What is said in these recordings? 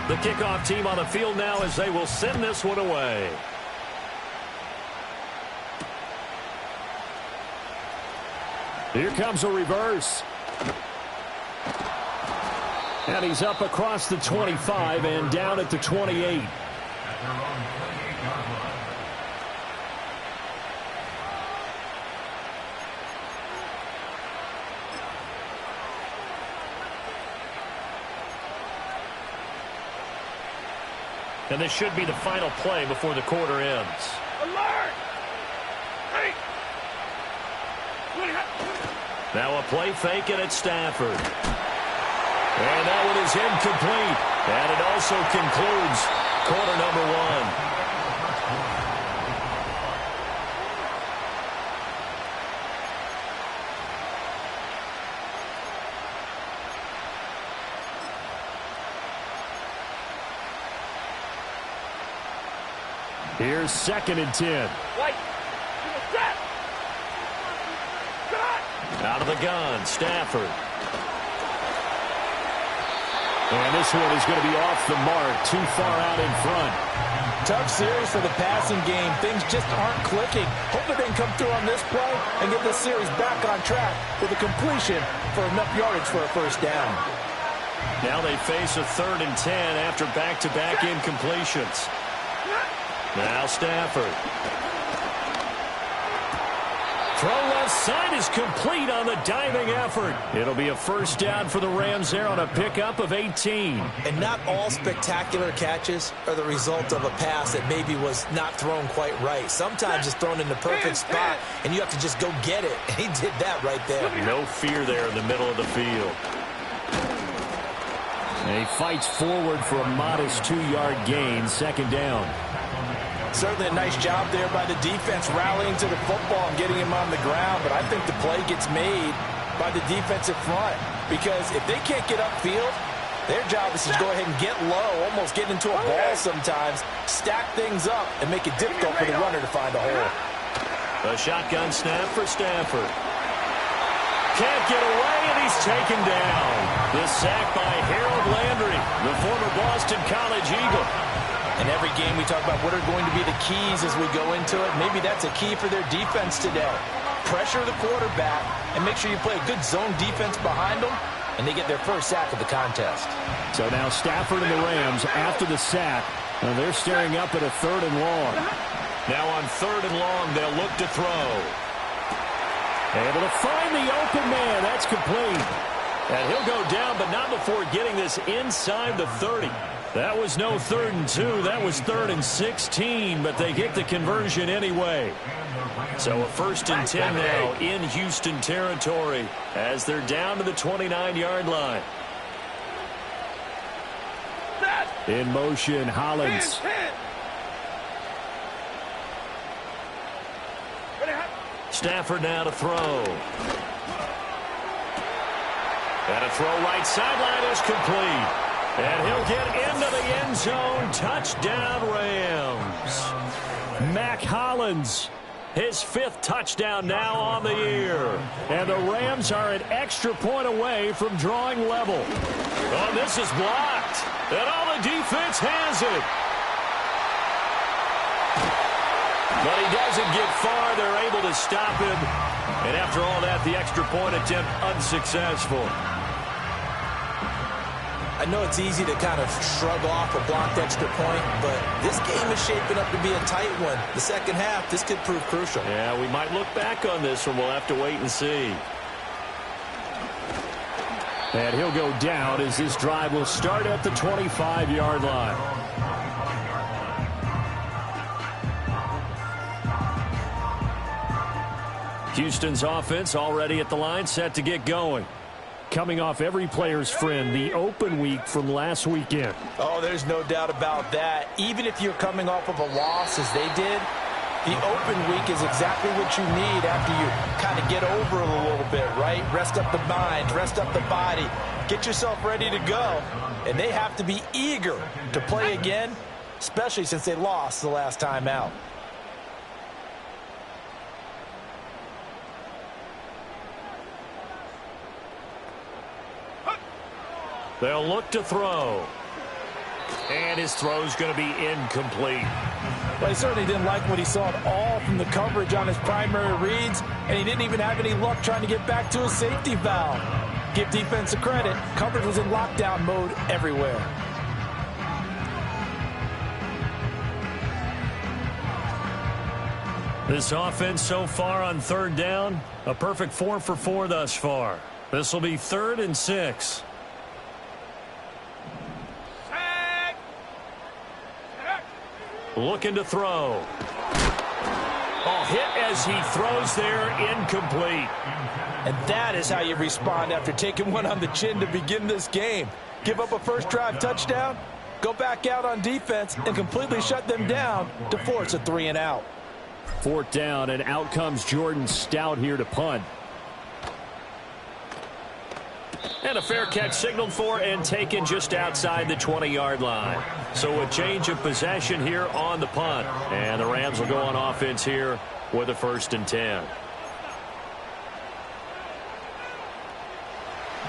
The kickoff team on the field now as they will send this one away. Here comes a reverse. And he's up across the 25 and down at the 28. And this should be the final play before the quarter ends. Alert! Hey! Now a play fake, and it's Stafford. And that one is incomplete. And it also concludes quarter number one. Here's 2nd and 10. Wait. Set. Out of the gun, Stafford. And this one is going to be off the mark, too far out in front. Tough series for the passing game. Things just aren't clicking. Hopefully they can come through on this play and get this series back on track with a completion for enough yardage for a first down. Now they face a 3rd and 10 after back-to-back incompletions. Now Stafford. Throw left side is complete on the diving effort. It'll be a first down for the Rams there on a pickup of 18. And not all spectacular catches are the result of a pass that maybe was not thrown quite right. Sometimes it's thrown in the perfect spot, and you have to just go get it. And he did that right there. No fear there in the middle of the field. And he fights forward for a modest 2-yard gain, 2nd down. Certainly a nice job there by the defense rallying to the football and getting him on the ground, but I think the play gets made by the defensive front because if they can't get upfield, their job is to go ahead and get low, almost get into a ball sometimes, stack things up, and make it difficult for the runner to find a hole. A shotgun snap for Stafford. Can't get away, and he's taken down. The sack by Harold Landry, the former Boston College Eagle. In every game we talk about what are going to be the keys as we go into it. Maybe that's a key for their defense today. Pressure the quarterback and make sure you play a good zone defense behind them, and they get their first sack of the contest. So now Stafford and the Rams after the sack. And they're staring up at a 3rd and long. Now on 3rd and long, they'll look to throw. Able to find the open man. That's complete. And he'll go down, but not before getting this inside the 30. That was no 3rd and 2. That was 3rd and 16, but they get the conversion anyway. So a 1st and 10 now in Houston territory as they're down to the 29-yard line. In motion, Hollins. Stafford now to throw. And a throw right sideline is complete. And he'll get into the end zone. Touchdown, Rams. Mack Hollins, his 5th touchdown now on the year. And the Rams are an extra point away from drawing level. Oh, this is blocked. And all the defense has it. But he doesn't get far. They're able to stop him. And after all that, the extra point attempt unsuccessful. I know it's easy to kind of shrug off a blocked extra point, but this game is shaping up to be a tight one. The second half, this could prove crucial. Yeah, we might look back on this one. We'll have to wait and see. And he'll go down as this drive will start at the 25-yard line. Houston's offense already at the line, set to get going. Coming off every player's friend, the open week from last weekend. Oh, there's no doubt about that. Even if you're coming off of a loss as they did, the open week is exactly what you need after you kind of get over it a little bit, right? Rest up the mind, rest up the body, get yourself ready to go. And they have to be eager to play again, especially since they lost the last time out. They'll look to throw. And his throw's going to be incomplete. Well, he certainly didn't like what he saw at all from the coverage on his primary reads, and he didn't even have any luck trying to get back to his safety valve. Give defense a credit. Coverage was in lockdown mode everywhere. This offense so far on third down, a perfect 4 for 4 thus far. This will be 3rd and 6. Looking to throw. Oh, hit as he throws there, incomplete. And that is how you respond after taking one on the chin to begin this game. Give up a first drive touchdown, go back out on defense, and completely shut them down to force a 3 and out. 4th down, and out comes Jordan Stout here to punt. And a fair catch signaled for and taken just outside the 20-yard line. So a change of possession here on the punt. And the Rams will go on offense here with a 1st and 10.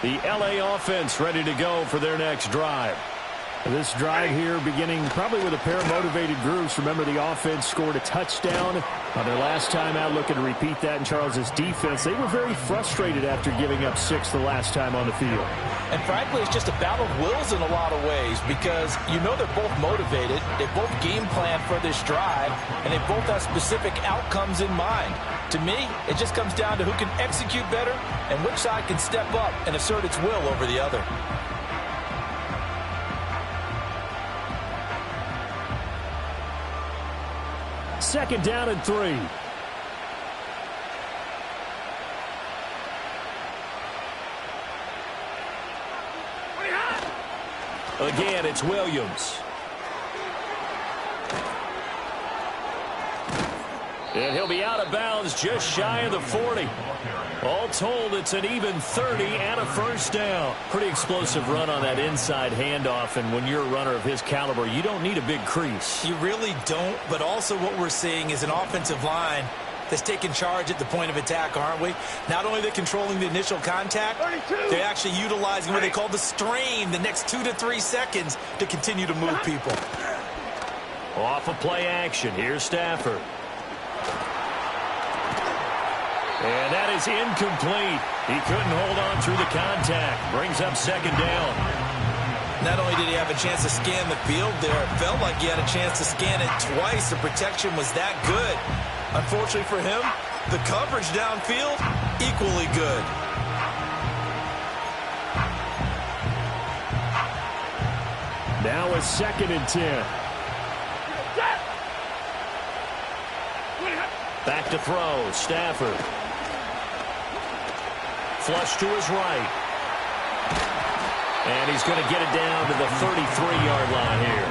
The LA offense ready to go for their next drive. This drive here beginning probably with a pair of motivated groups. Remember, the offense scored a touchdown on their last time out. Looking to repeat that in Charles's defense. They were very frustrated after giving up 6 the last time on the field. And frankly, it's just a battle of wills in a lot of ways because you know they're both motivated. They both game plan for this drive, and they both have specific outcomes in mind. To me, it just comes down to who can execute better and which side can step up and assert its will over the other. Second down and 3. Again, it's Williams. And he'll be out of bounds just shy of the 40. All told, it's an even 30 and a first down. Pretty explosive run on that inside handoff, and when you're a runner of his caliber, you don't need a big crease. You really don't, but also what we're seeing is an offensive line that's taking charge at the point of attack, aren't we? Not only are they controlling the initial contact, they're actually utilizing what they call the strain, the next 2 to 3 seconds to continue to move people. Off of play action, here's Stafford. And that is incomplete. He couldn't hold on through the contact. Brings up second down. Not only did he have a chance to scan the field there, it felt like he had a chance to scan it twice. The protection was that good. Unfortunately for him, the coverage downfield, equally good. Now a 2nd and 10. Back to throw, Stafford. Flush to his right. And he's going to get it down to the 33-yard line here.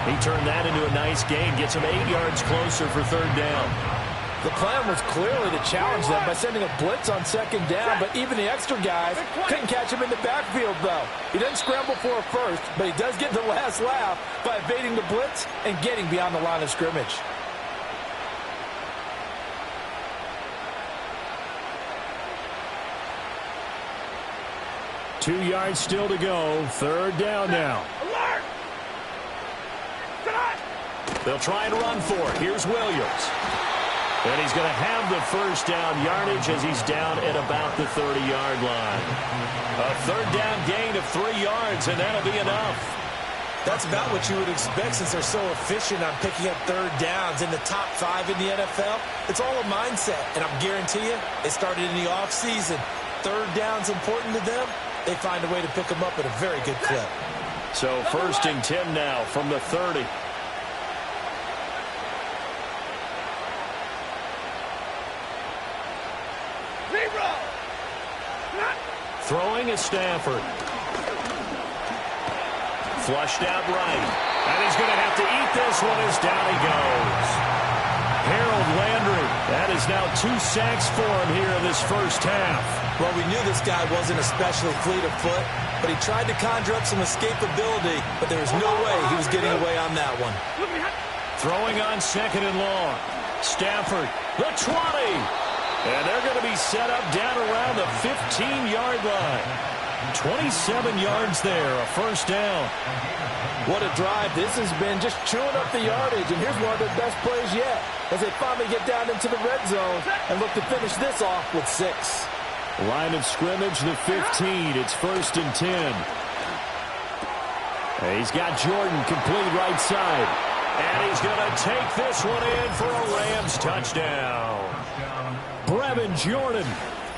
He turned that into a nice gain, gets him 8 yards closer for 3rd down. The plan was clearly to challenge them by sending a blitz on 2nd down, but even the extra guys couldn't catch him in the backfield, though. He doesn't scramble for a first, but he does get the last laugh by evading the blitz and getting beyond the line of scrimmage. Two yards still to go. 3rd down now. Alert! They'll try and run for it. Here's Williams. And he's going to have the first down yardage as he's down at about the 30-yard line. A 3rd down gain of 3 yards, and that'll be enough. That's about what you would expect since they're so efficient on picking up 3rd downs in the top 5 in the NFL. It's all a mindset, and I'm guarantee you, it started in the offseason. 3rd down's important to them. They find a way to pick them up at a very good clip. So 1st and 10 now from the 30. Throwing is Stafford. Flushed out right. And he's going to have to eat this one as down he goes. Harold Landry. That is now 2 sacks for him here in this first half. Well, we knew this guy wasn't especially fleet of foot, but he tried to conjure up some escapability, but there was no way he was getting away on that one. Throwing on 2nd and long. Stafford, the 20. And they're going to be set up down around the 15-yard line. 27 yards there, a first down. What a drive this has been, just chewing up the yardage. And here's one of their best plays yet as they finally get down into the red zone and look to finish this off with 6. Line of scrimmage, the 15. It's 1st and 10. He's got Jordan complete right side. And he's going to take this one in for a Rams touchdown. Brevin Jordan,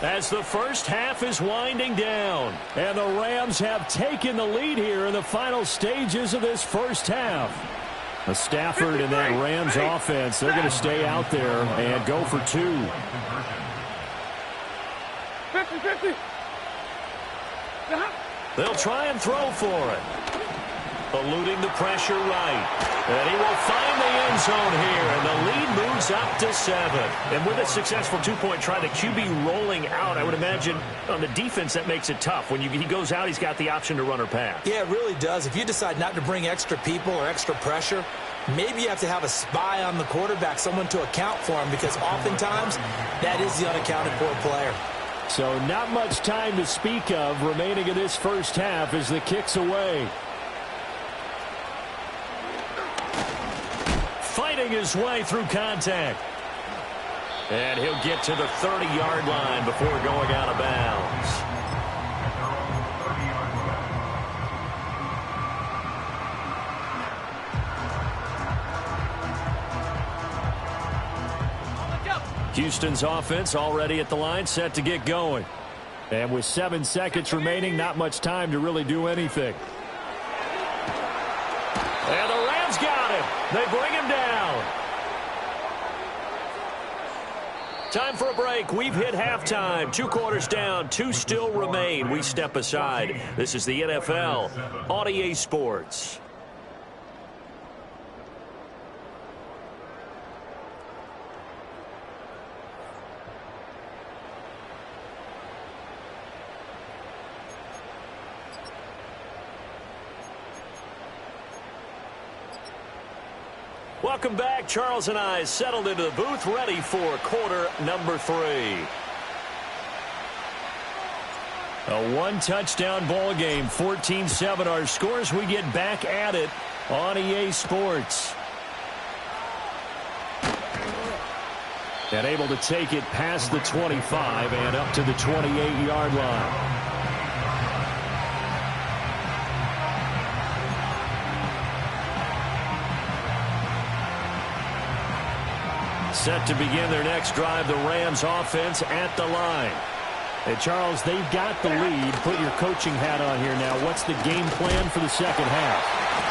as the first half is winding down. And the Rams have taken the lead here in the final stages of this first half. Stafford and that Rams offense, they're going to stay out there and go for 2. 50-50. They'll try and throw for it. Eluding the pressure right. And he will find the end zone here, and the lead moves up to 7. And with a successful 2-point try, the QB rolling out, I would imagine on the defense that makes it tough. When he goes out, he's got the option to run or pass. Yeah, it really does. If you decide not to bring extra people or extra pressure, maybe you have to have a spy on the quarterback, someone to account for him, because oftentimes that is the unaccounted for player. So not much time to speak of remaining in this first half as the kick's away. Fighting his way through contact. And he'll get to the 30-yard line before going out of bounds. Houston's offense already at the line, set to get going. And with 7 seconds remaining, not much time to really do anything. And the Rams got him. They bring him down. Time for a break. We've hit halftime. 2 quarters down. 2 still remain. We step aside. This is the NFL on EA Sports. Welcome back. Charles and I settled into the booth, ready for quarter number 3. A 1-touchdown ball game, 14-7 our scores. We get back at it on EA Sports. And able to take it past the 25 and up to the 28-yard line. Set to begin their next drive, the Rams offense at the line. Hey, Charles, they've got the lead. Put your coaching hat on here now. What's the game plan for the second half?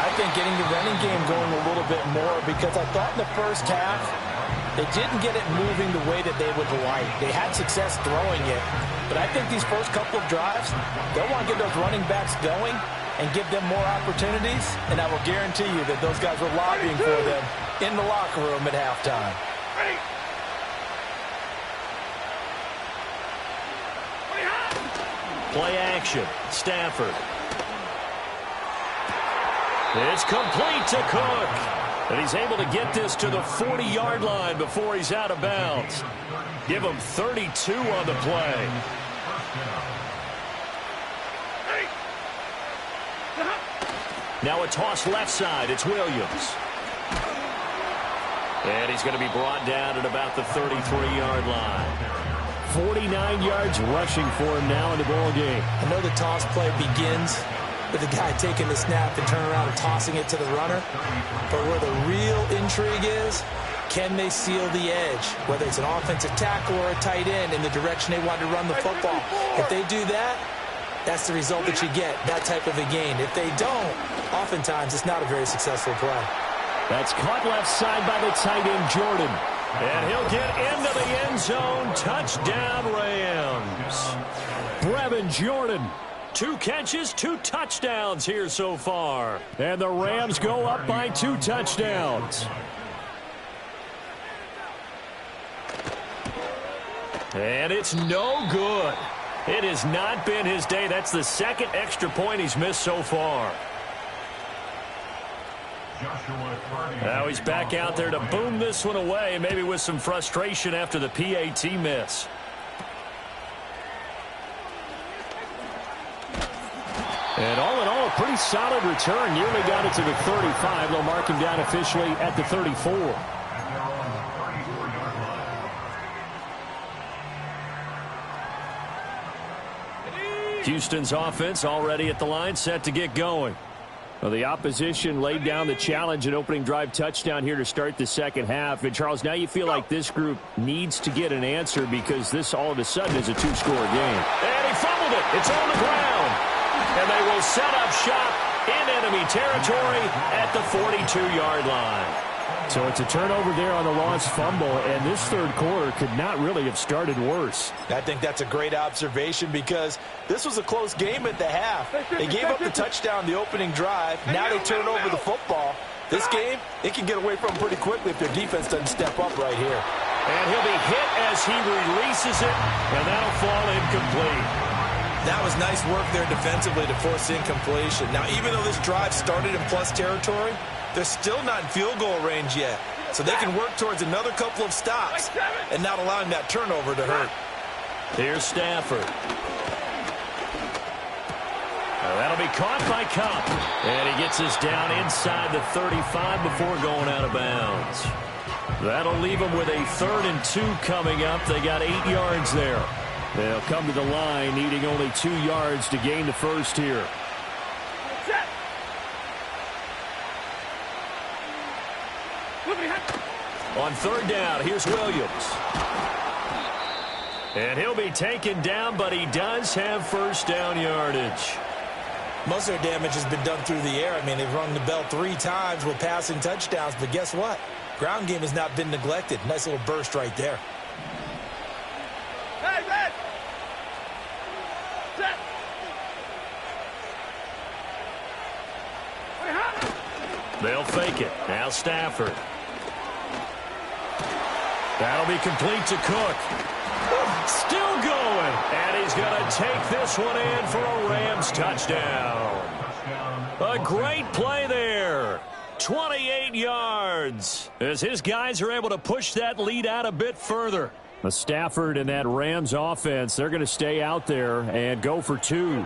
I think getting the running game going a little bit more, because I thought in the first half they didn't get it moving the way that they would like. They had success throwing it, but I think these first couple of drives, they'll want to get those running backs going and give them more opportunities, and I will guarantee you that those guys were lobbying for them in the locker room at halftime. Play action. Stafford. It's complete to Cook. And he's able to get this to the 40-yard line before he's out of bounds. Give him 32 on the play. Now a toss left side. It's Williams. And he's going to be brought down at about the 33-yard line. 49 yards rushing for him now in the ball game. I know the toss play begins with the guy taking the snap and turning around and tossing it to the runner. But where the real intrigue is, can they seal the edge? Whether it's an offensive tackle or a tight end in the direction they want to run the football. If they do that, that's the result that you get, that type of a gain. If they don't, oftentimes it's not a very successful play. That's caught left side by the tight end, Jordan. And he'll get into the end zone. Touchdown, Rams. Brevin Jordan. 2 catches, 2 touchdowns here so far. And the Rams go up by 2 touchdowns. And it's no good. It has not been his day. That's the 2nd extra point he's missed so far. Now he's back out there to boom this one away, maybe with some frustration after the PAT miss. And all in all, a pretty solid return. Nearly got it to the 35. They'll mark him down officially at the 34. Houston's offense already at the line, set to get going. Well, the opposition laid down the challenge, an opening drive touchdown here to start the second half. And, Charles, now you feel like this group needs to get an answer because this all of a sudden is a two-score game. And he fumbled it. It's on the ground. And they will set up shop in enemy territory at the 42-yard line. So it's a turnover there on the lost fumble, and this third quarter could not really have started worse. I think that's a great observation because this was a close game at the half. They gave up the touchdown the opening drive. Now they turn over the football. This game, it can get away from them pretty quickly if their defense doesn't step up right here. And he'll be hit as he releases it, and that'll fall incomplete. That was nice work there defensively to force incompletion. Now, even though this drive started in plus territory, they're still not in field goal range yet. So they can work towards another couple of stops and not allowing that turnover to hurt. Here's Stafford. That'll be caught by Kupp. And he gets us down inside the 35 before going out of bounds. That'll leave them with a 3rd and 2 coming up. They got 8 yards there. They'll come to the line needing only 2 yards to gain the first here. On 3rd down, here's Williams. And he'll be taken down, but he does have first down yardage. Most of their damage has been done through the air. I mean, they've rung the bell 3 times with passing touchdowns, but guess what? Ground game has not been neglected. Nice little burst right there. Hey, man! Set! They'll fake it. Now Stafford. That'll be complete to Cook. Still going. And he's going to take this one in for a Rams touchdown. A great play there. 28 yards. As his guys are able to push that lead out a bit further. Stafford and that Rams offense, they're going to stay out there and go for 2.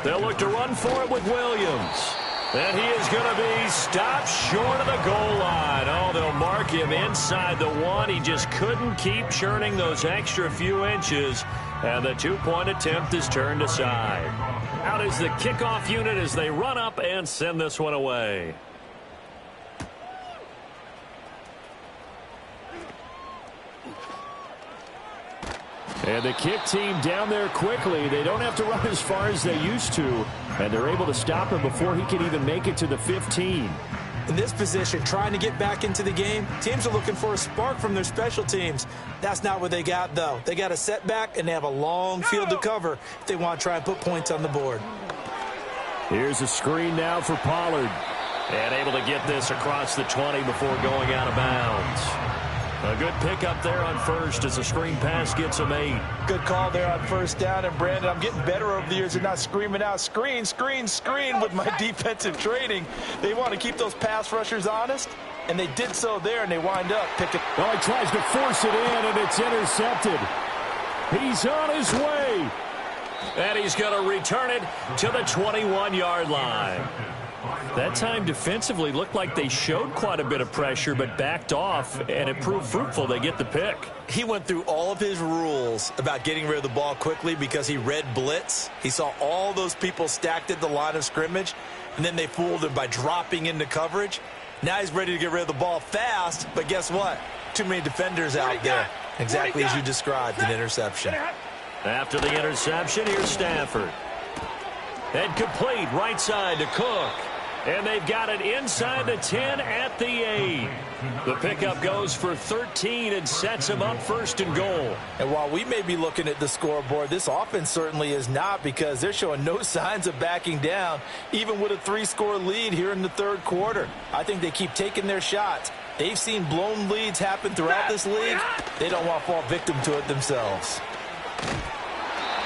They'll look to run for it with Williams. And he is going to be stopped short of the goal line. Oh, they'll mark him inside the 1. He just couldn't keep churning those extra few inches. And the 2-point attempt is turned aside. Out is the kickoff unit as they run up and send this one away. And the kick team down there quickly. They don't have to run as far as they used to. And they're able to stop him before he can even make it to the 15. In this position, trying to get back into the game, teams are looking for a spark from their special teams. That's not what they got, though. They got a setback, and they have a long field to cover if they want to try and put points on the board. Here's a screen now for Pollard. And able to get this across the 20 before going out of bounds. A good pickup there on first as the screen pass gets him 8. Good call there on first down. And, Brandon, I'm getting better over the years at not screaming out, screen, screen, screen with my defensive training. They want to keep those pass rushers honest, and they did so there, and they wind up picking. Oh, he tries to force it in, and it's intercepted. He's on his way. And he's going to return it to the 21-yard line. That time defensively looked like they showed quite a bit of pressure but backed off, and it proved fruitful. They get the pick. He went through all of his rules about getting rid of the ball quickly because he read blitz. He saw all those people stacked at the line of scrimmage, and then they fooled him by dropping into coverage. Now he's ready to get rid of the ball fast, but guess what? Too many defenders out there. Exactly as you described, an interception. After the interception, here's Stafford. And complete right side to Cook. And they've got it inside the 10 at the 8. The pickup goes for 13 and sets them up first and goal. And while we may be looking at the scoreboard, this offense certainly is not, because they're showing no signs of backing down, even with a 3-score lead here in the third quarter. I think they keep taking their shots. They've seen blown leads happen throughout this league. They don't want to fall victim to it themselves.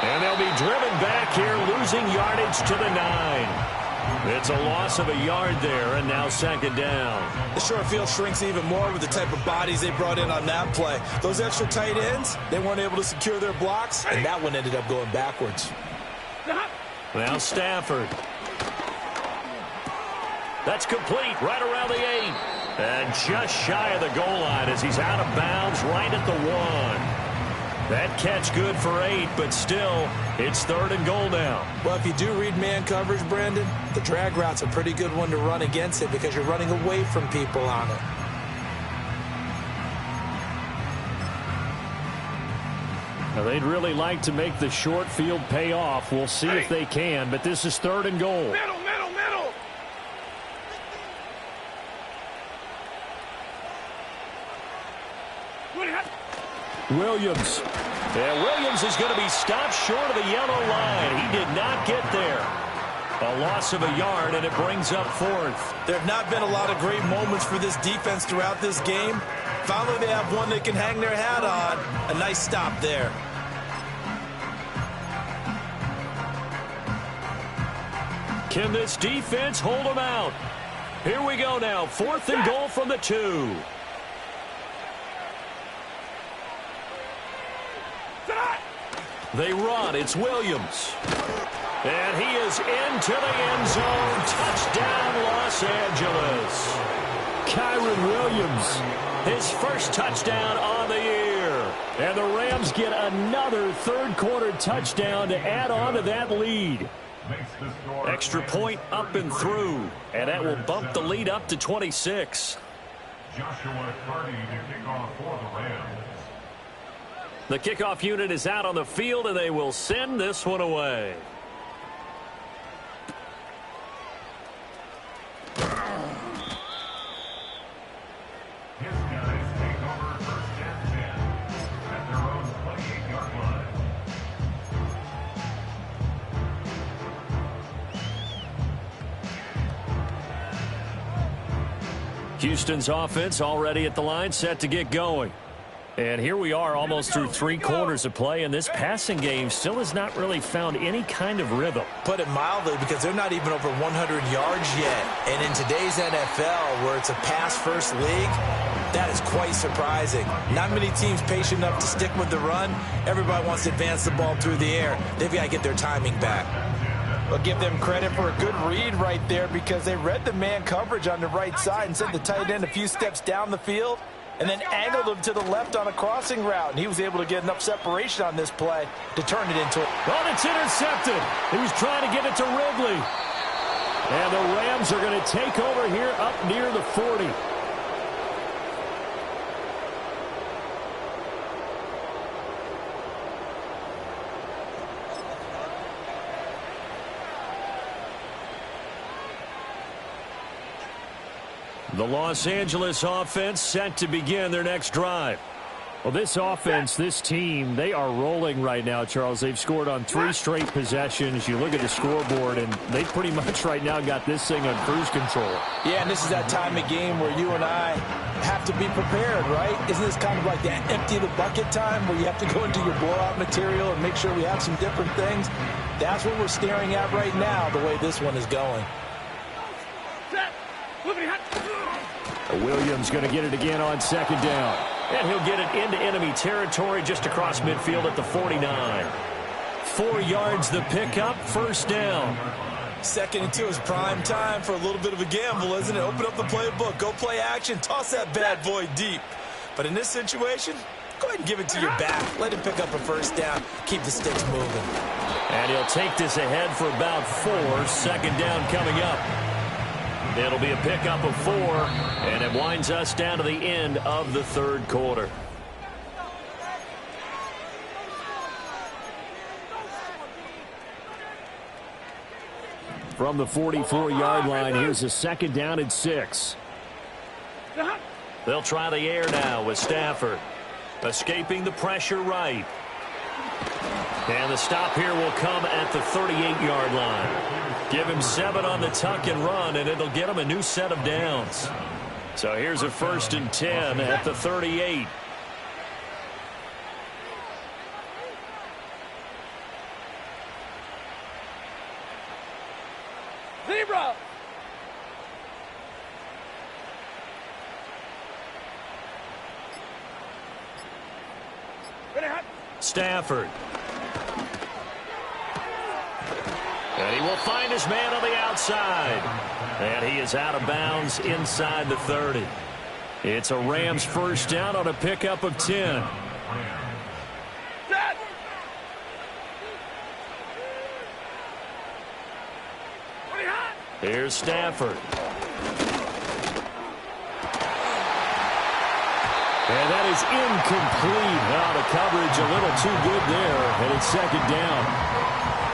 And they'll be driven back here, losing yardage to the 9. It's a loss of a yard there, and now second down. The short field shrinks even more with the type of bodies they brought in on that play. Those extra tight ends, they weren't able to secure their blocks, and that one ended up going backwards. Now Stafford. That's complete right around the 8. And just shy of the goal line as he's out of bounds right at the 1. That catch good for 8, but still, it's 3rd and goal now. Well, if you do read man coverage, Brandon, the drag route's a pretty good one to run against it because you're running away from people on it. Now, they'd really like to make the short field pay off. We'll see if they can, but this is 3rd and goal. Middle, middle, middle. Williams. Yeah, Williams is going to be stopped short of the yellow line. He did not get there. A loss of a yard, and it brings up 4th. There have not been a lot of great moments for this defense throughout this game. Finally, they have one they can hang their hat on. A nice stop there. Can this defense hold them out? Here we go now. 4th and goal from the 2. They run. It's Williams. And he is into the end zone. Touchdown, Los Angeles. Kyren Williams, his first touchdown on the year. And the Rams get another third-quarter touchdown to add on to that lead. Extra point up and through. And that will bump the lead up to 26. Joshua Carty to kick off for the Rams. The kickoff unit is out on the field, and they will send this one away. His guys take over first and 10 at their own 28-yard line. Houston's offense already at the line, set to get going. And here we are almost through 3 quarters of play, and this passing game still has not really found any kind of rhythm. Put it mildly, because they're not even over 100 yards yet. And in today's NFL, where it's a pass-first league, that is quite surprising. Not many teams patient enough to stick with the run. Everybody wants to advance the ball through the air. They've got to get their timing back. I'll give them credit for a good read right there because they read the man coverage on the right side and sent the tight end a few steps down the field and then angled him to the left on a crossing route. And he was able to get enough separation on this play to turn it into it. Oh, it's intercepted. He was trying to get it to Ridley. And the Rams are going to take over here up near the 40. The Los Angeles offense set to begin their next drive. Well, this offense, this team, they are rolling right now, Charles. They've scored on 3 straight possessions. You look at the scoreboard, and they pretty much right now got this thing on cruise control. Yeah, and this is that time of game where you and I have to be prepared, right? Isn't this kind of like that empty the bucket time where you have to go into your blowout material and make sure we have some different things? That's what we're staring at right now, the way this one is going. Williams going to get it again on 2nd down. And he'll get it into enemy territory just across midfield at the 49. 4 yards the pickup, 1st down. 2nd and 2 is prime time for a little bit of a gamble, isn't it? Open up the playbook, go play action, toss that bad boy deep. But in this situation, go ahead and give it to your back. Let him pick up a 1st down, keep the sticks moving. And he'll take this ahead for about 4. 2nd down coming up. It'll be a pickup of 4, and it winds us down to the end of the 3rd quarter. From the 44-yard line, here's a 2nd down and 6. They'll try the air now with Stafford. Escaping the pressure right. And the stop here will come at the 38-yard line. Give him 7 on the tuck and run, and it'll get him a new set of downs. So here's a 1st and 10 at the 38. Zebra! Ready, hot. Stafford. And He'll find his man on the outside. And he is out of bounds inside the 30. It's a Rams first down on a pickup of 10. Set. Here's Stafford. And that is incomplete. Out of coverage, a little too good there. And it's second down.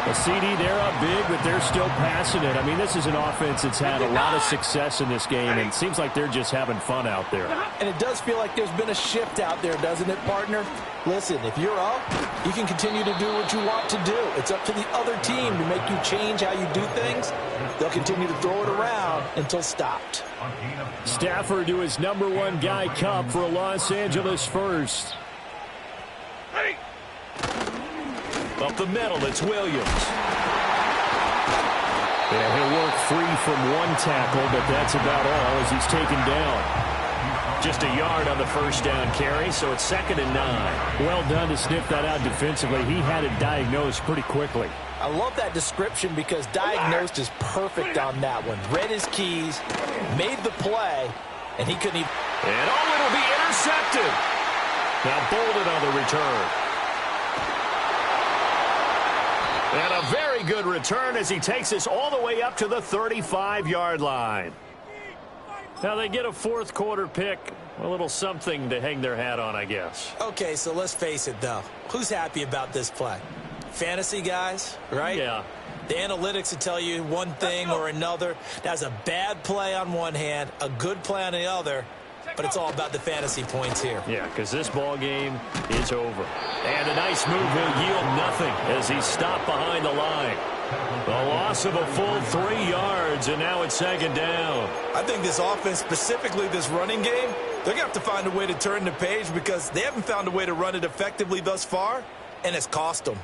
A CD, they're up big, but they're still passing it. I mean, this is an offense that's had a lot of success in this game, and it seems like they're just having fun out there. And it does feel like there's been a shift out there, doesn't it, partner? Listen, if you're up, you can continue to do what you want to do. It's up to the other team to make you change how you do things. They'll continue to throw it around until stopped. Stafford to his #1 guy, Cup, for a Los Angeles first. Ready. Up the middle, it's Williams. Yeah, he'll work free from one tackle, but that's about all as he's taken down. Just a yard on the first down carry, so it's 2nd and 9. Well done to sniff that out defensively. He had it diagnosed pretty quickly. I love that description because diagnosed is perfect on that one. Read his keys, made the play, and he couldn't even... And it'll be intercepted. Now Bolden on the return. And a very good return as he takes us all the way up to the 35-yard line. Now they get a fourth quarter pick. A little something to hang their hat on, I guess. Okay, so let's face it, though. Who's happy about this play? Fantasy guys, right? Yeah. The analytics will tell you one thing or another. That's a bad play on one hand, a good play on the other, but it's all about the fantasy points here. Yeah, because this ball game is over. And a nice move will yield nothing as he's stopped behind the line. The loss of a full 3 yards, and now it's 2nd down. I think this offense, specifically this running game, they're going to have to find a way to turn the page because they haven't found a way to run it effectively thus far, and it's cost them.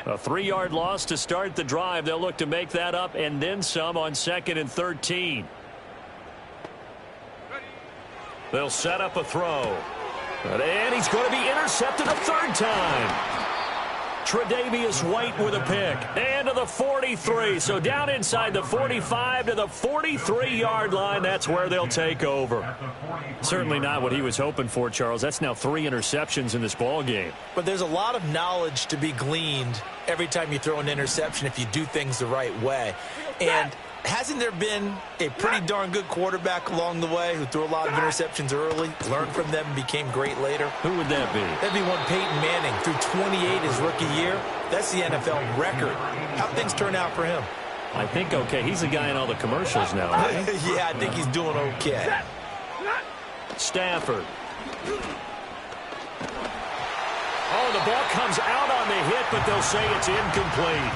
A 3-yard loss to start the drive. They'll look to make that up and then some on 2nd and 13. They'll set up a throw. And he's going to be intercepted a 3rd time. Tre'Davious White with a pick. And to the 43. So down inside the 45 to the 43-yard line. That's where they'll take over. Certainly not what he was hoping for, Charles. That's now 3 interceptions in this ball game. But there's a lot of knowledge to be gleaned every time you throw an interception if you do things the right way. And hasn't there been a pretty darn good quarterback along the way who threw a lot of interceptions early, learned from them, and became great later? Who would that be? That'd be one Peyton Manning. Threw 28 his rookie year. That's the NFL record. How'd things turn out for him? I think okay. He's the guy in all the commercials now, right? Yeah, I think he's doing okay. Stafford. Oh, the ball comes out on the hit, but they'll say it's incomplete.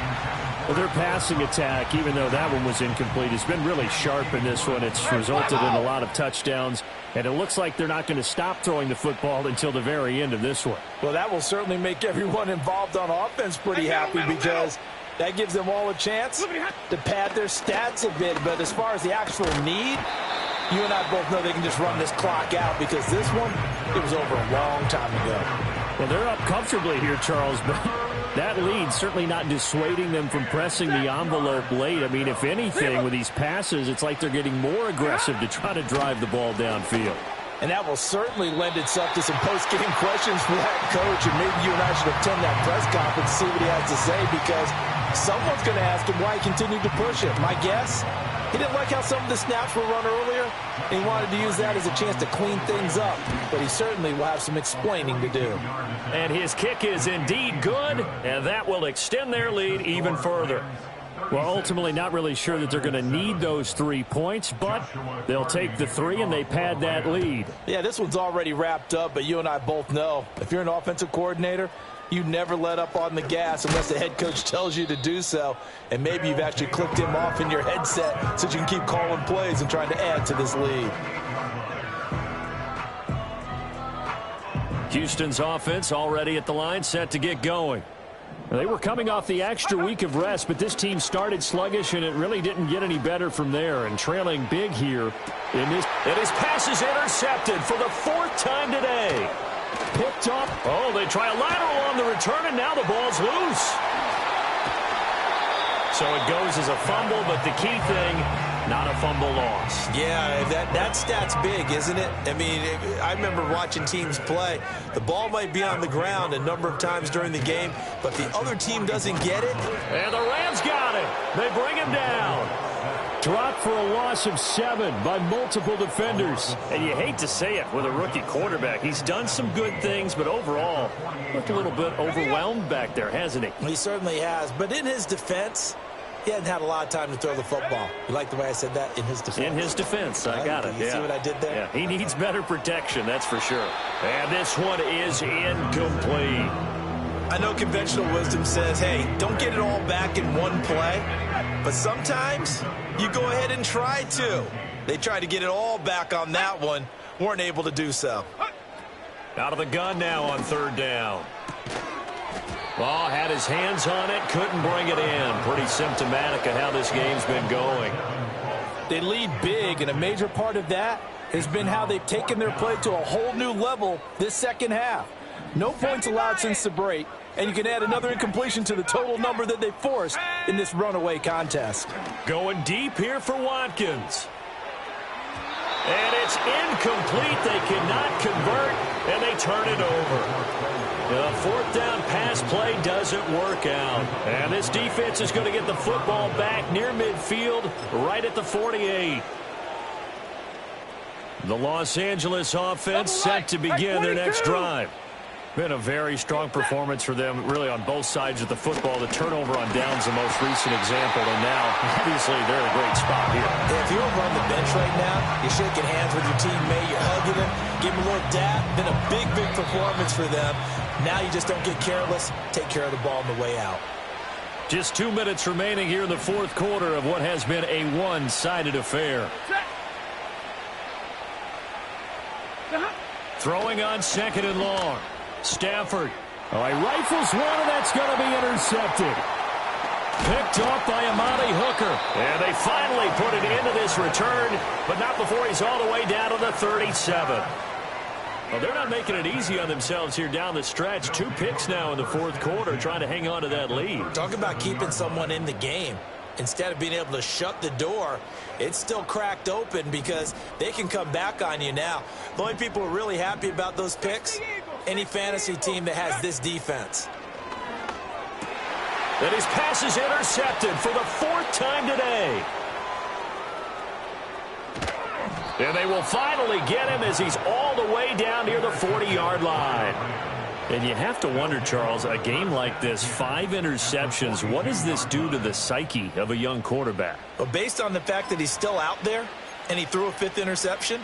Well, their passing attack, even though that one was incomplete, has been really sharp in this one. It's resulted in a lot of touchdowns, and it looks like they're not going to stop throwing the football until the very end of this one. Well, that will certainly make everyone involved on offense pretty happy because that gives them all a chance to pad their stats a bit. But as far as the actual need, you and I both know they can just run this clock out because this one, it was over a long time ago. Well, they're up comfortably here, Charles, but that lead certainly not dissuading them from pressing the envelope late. I mean, if anything, with these passes, it's like they're getting more aggressive to try to drive the ball downfield. And that will certainly lend itself to some post-game questions for that coach, and maybe you and I should attend that press conference to see what he has to say because someone's going to ask him why he continued to push it. My guess, he didn't like how some of the snaps were run earlier, and he wanted to use that as a chance to clean things up. But he certainly will have some explaining to do. And his kick is indeed good, and that will extend their lead even further. Well, ultimately not really sure that they're going to need those 3 points, but they'll take the 3 and they pad that lead. Yeah, this one's already wrapped up, but you and I both know if you're an offensive coordinator, you never let up on the gas unless the head coach tells you to do so. And maybe you've actually clicked him off in your headset so you can keep calling plays and trying to add to this lead. Houston's offense already at the line, set to get going. They were coming off the extra week of rest, but this team started sluggish, and it really didn't get any better from there. And trailing big here in this. And his pass is intercepted for the 4th time today. Picked up. Oh, they try a lateral on the return, and now the ball's loose. So it goes as a fumble, but the key thing, not a fumble loss. Yeah, that stat's big, isn't it? I mean, I remember watching teams play. The ball might be on the ground a number of times during the game, but the other team doesn't get it. And the Rams got it. They bring him down. Dropped for a loss of 7 by multiple defenders. And you hate to say it with a rookie quarterback. He's done some good things, but overall, looked a little bit overwhelmed back there, hasn't he? He certainly has. But in his defense, he hasn't had a lot of time to throw the football. You like the way I said that? In his defense. In his defense. I got it. You see what I did there? Yeah, he needs better protection, that's for sure. And this one is incomplete. I know conventional wisdom says, hey, don't get it all back in one play. But sometimes you go ahead and try to. They tried to get it all back on that one. Weren't able to do so. Out of the gun now on 3rd down. Ball had his hands on it, couldn't bring it in. Pretty symptomatic of how this game's been going. They lead big, and a major part of that has been how they've taken their play to a whole new level this second half. No points allowed since the break, and you can add another incompletion to the total number that they forced in this runaway contest. Going deep here for Watkins. And it's incomplete. They cannot convert, and they turn it over. The 4th down pass play doesn't work out. And this defense is going to get the football back near midfield, right at the 48. The Los Angeles offense set to begin their next drive. Been a very strong performance for them, really, on both sides of the football. The turnover on downs, the most recent example, and now, obviously, they're in a great spot here. Yeah, if you're over on the bench right now, you're shaking hands with your teammate, you're hugging him, give him a little dap. Been a big, big performance for them. Now you just don't get careless. Take care of the ball on the way out. Just 2 minutes remaining here in the 4th quarter of what has been a one-sided affair. Throwing on 2nd and long. Stafford. Oh, he rifles one, and that's going to be intercepted. Picked off by Amani Hooker. And they finally put it into this return, but not before he's all the way down to the 37. Well, they're not making it easy on themselves here down the stretch. 2 picks now in the 4th quarter, trying to hang on to that lead. Talk about keeping someone in the game. Instead of being able to shut the door, it's still cracked open because they can come back on you now. The only people who are really happy about those picks, any fantasy team that has this defense. And his pass is intercepted for the 4th time today. And they will finally get him as he's all the way down near the 40-yard line. And you have to wonder, Charles, a game like this, 5 interceptions, what does this do to the psyche of a young quarterback? Well, based on the fact that he's still out there and he threw a 5th interception,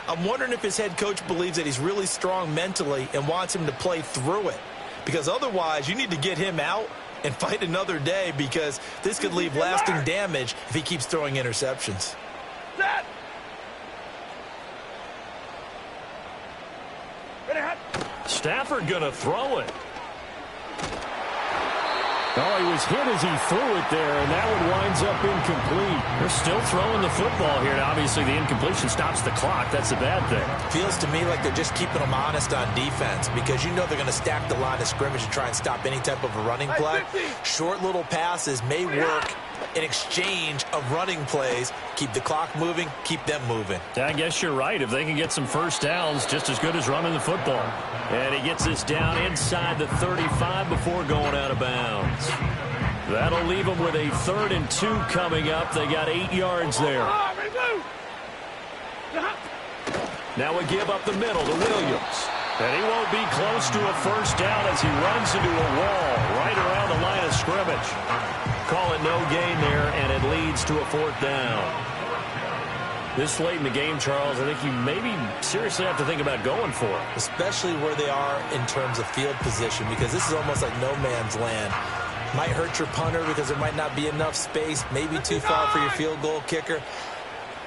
I'm wondering if his head coach believes that he's really strong mentally and wants him to play through it. Because otherwise, you need to get him out and fight another day, because this could leave lasting damage if he keeps throwing interceptions. Stafford going to throw it. Oh, he was hit as he threw it there, and that one winds up incomplete. They're still throwing the football here, and obviously the incompletion stops the clock. That's a bad thing. Feels to me like they're just keeping them honest on defense, because you know they're going to stack the line of scrimmage and try and stop any type of a running play. Short little passes may work in exchange of running plays. Keep the clock moving, keep them moving. I guess you're right. If they can get some first downs, just as good as running the football. And he gets this down inside the 35 before going out of bounds. That'll leave them with a 3rd and 2 coming up. They got 8 yards there. Now a give up the middle to Williams. And he won't be close to a first down as he runs into a wall right around the line of scrimmage. Call it no gain there, and it leads to a 4th down. This late in the game, Charles, I think you maybe seriously have to think about going for it. Especially where they are in terms of field position, because this is almost like no man's land. Might hurt your punter because there might not be enough space, maybe too far for your field goal kicker.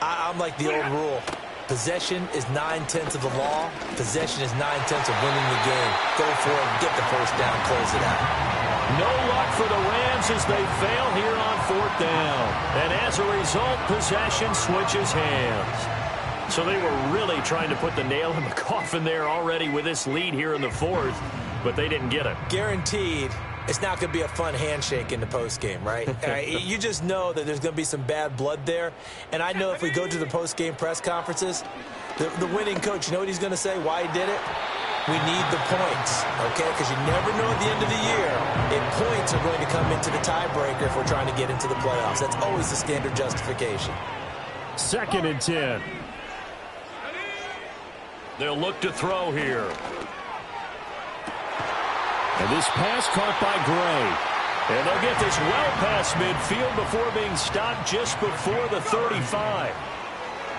I'm like the old rule. Possession is 9/10 of the law. Possession is 9/10 of winning the game. Go for it, get the first down, close it out. No luck for the Rams as they fail here on 4th down. And as a result, possession switches hands. So they were really trying to put the nail in the coffin there already with this lead here in the 4th, but they didn't get it. Guaranteed it's not going to be a fun handshake in the postgame, right? You just know that there's going to be some bad blood there. And I know if we go to the postgame press conferences, the winning coach, you know what he's going to say, why he did it? We need the points, okay? Because you never know at the end of the year if points are going to come into the tiebreaker if we're trying to get into the playoffs. That's always the standard justification. 2nd and 10. They'll look to throw here. And this pass caught by Gray. And they'll get this well past midfield before being stopped just before the 35.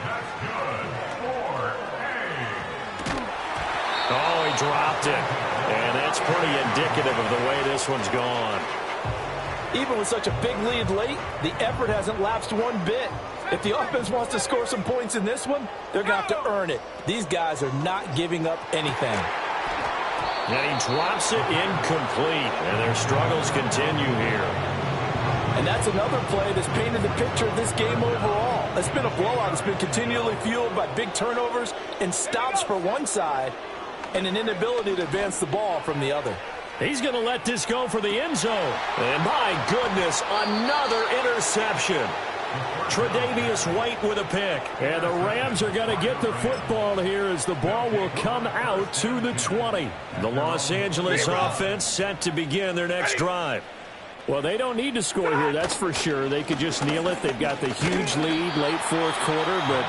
That's good. 4A. Oh, he dropped it. And that's pretty indicative of the way this one's gone. Even with such a big lead late, the effort hasn't lapsed one bit. If the offense wants to score some points in this one, they're going to have to earn it. These guys are not giving up anything. And he drops it incomplete. And their struggles continue here. And that's another play that's painted the picture of this game overall. It's been a blowout. It's been continually fueled by big turnovers and stops for one side and an inability to advance the ball from the other. He's going to let this go for the end zone. And my goodness, another interception. Tre'Davious White with a pick. And the Rams are going to get the football here as the ball will come out to the 20. The Los Angeles offense set to begin their next drive. Well, they don't need to score here, that's for sure. They could just kneel it. They've got the huge lead, late 4th quarter, but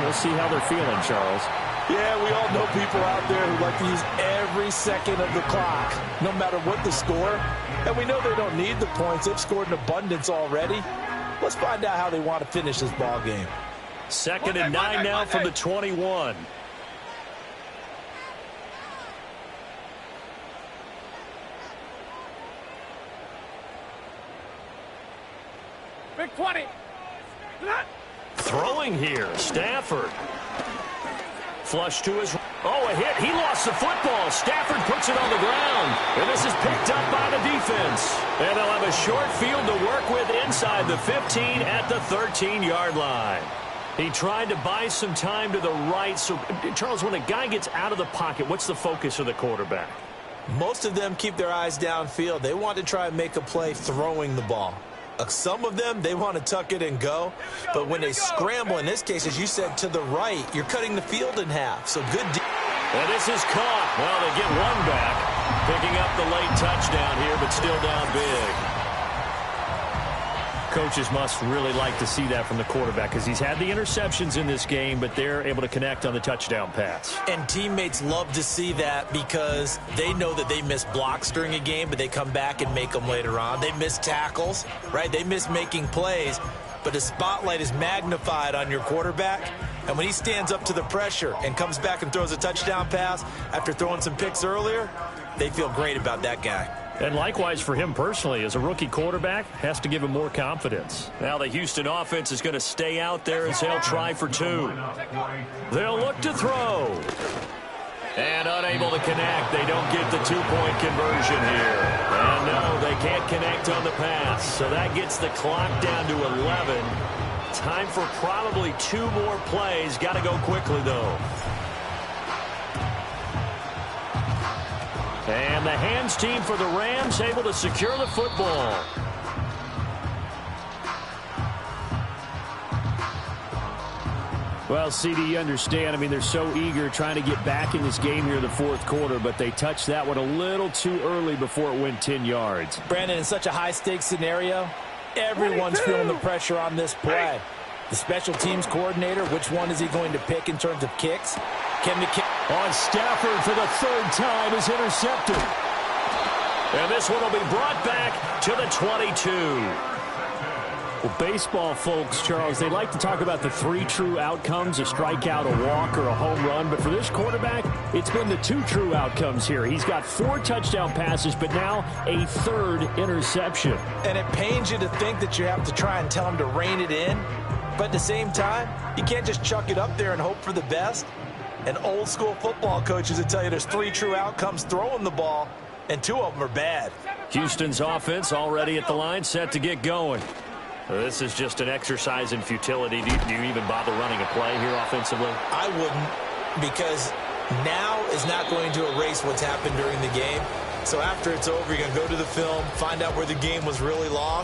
we'll see how they're feeling, Charles. Yeah, we all know people out there who like to use every second of the clock, no matter what the score. And we know they don't need the points. They've scored in abundance already. Let's find out how they want to finish this ball game. 2nd and 9 now from the 21. Big 20. Throwing here, Stafford. Flush to his... Oh, a hit. He lost the football. Stafford puts it on the ground. And this is picked up by the defense. And they'll have a short field to work with inside the 15 at the 13-yard line. He tried to buy some time to the right. So, Charles, when a guy gets out of the pocket, what's the focus of the quarterback? Most of them keep their eyes downfield. They want to try and make a play throwing the ball. Some of them, they want to tuck it and go. But when they scramble, in this case, as you said, to the right, you're cutting the field in half. So good. And this is caught. Well, they get one back. Picking up the late touchdown here, but still down big. Coaches must really like to see that from the quarterback because he's had the interceptions in this game, but they're able to connect on the touchdown pass. And teammates love to see that because they know that they miss blocks during a game, but they come back and make them later on. They miss tackles, right? They miss making plays, but the spotlight is magnified on your quarterback. And when he stands up to the pressure and comes back and throws a touchdown pass after throwing some picks earlier, they feel great about that guy. And likewise for him personally, as a rookie quarterback, has to give him more confidence. Now the Houston offense is going to stay out there as they'll try for 2. They'll look to throw. And unable to connect. They don't get the 2-point conversion here. And no, they can't connect on the pass. So that gets the clock down to 11. Time for probably 2 more plays. Got to go quickly, though. And the hands team for the Rams able to secure the football. Well, CD, you understand. I mean, they're so eager trying to get back in this game here in the 4th quarter, but they touched that one a little too early before it went 10 yards. Brandon, in such a high-stakes scenario, everyone's feeling the pressure on this play. The special teams coordinator, which one is he going to pick in terms of kicks? Can the kick on Stafford for the 3rd time is intercepted. And this one will be brought back to the 22. Well, baseball folks, Charles, they like to talk about the 3 true outcomes, a strikeout, a walk, or a home run. But for this quarterback, it's been the 2 true outcomes here. He's got 4 touchdown passes, but now a 3rd interception. And it pains you to think that you have to try and tell him to rein it in. But at the same time, you can't just chuck it up there and hope for the best. And old-school football coaches will tell you there's 3 true outcomes throwing the ball, and 2 of them are bad. Houston's offense already at the line, set to get going. This is just an exercise in futility. Do you even bother running a play here offensively? I wouldn't, because now is not going to erase what's happened during the game. So after it's over, you're going to go to the film, find out where the game was really lost.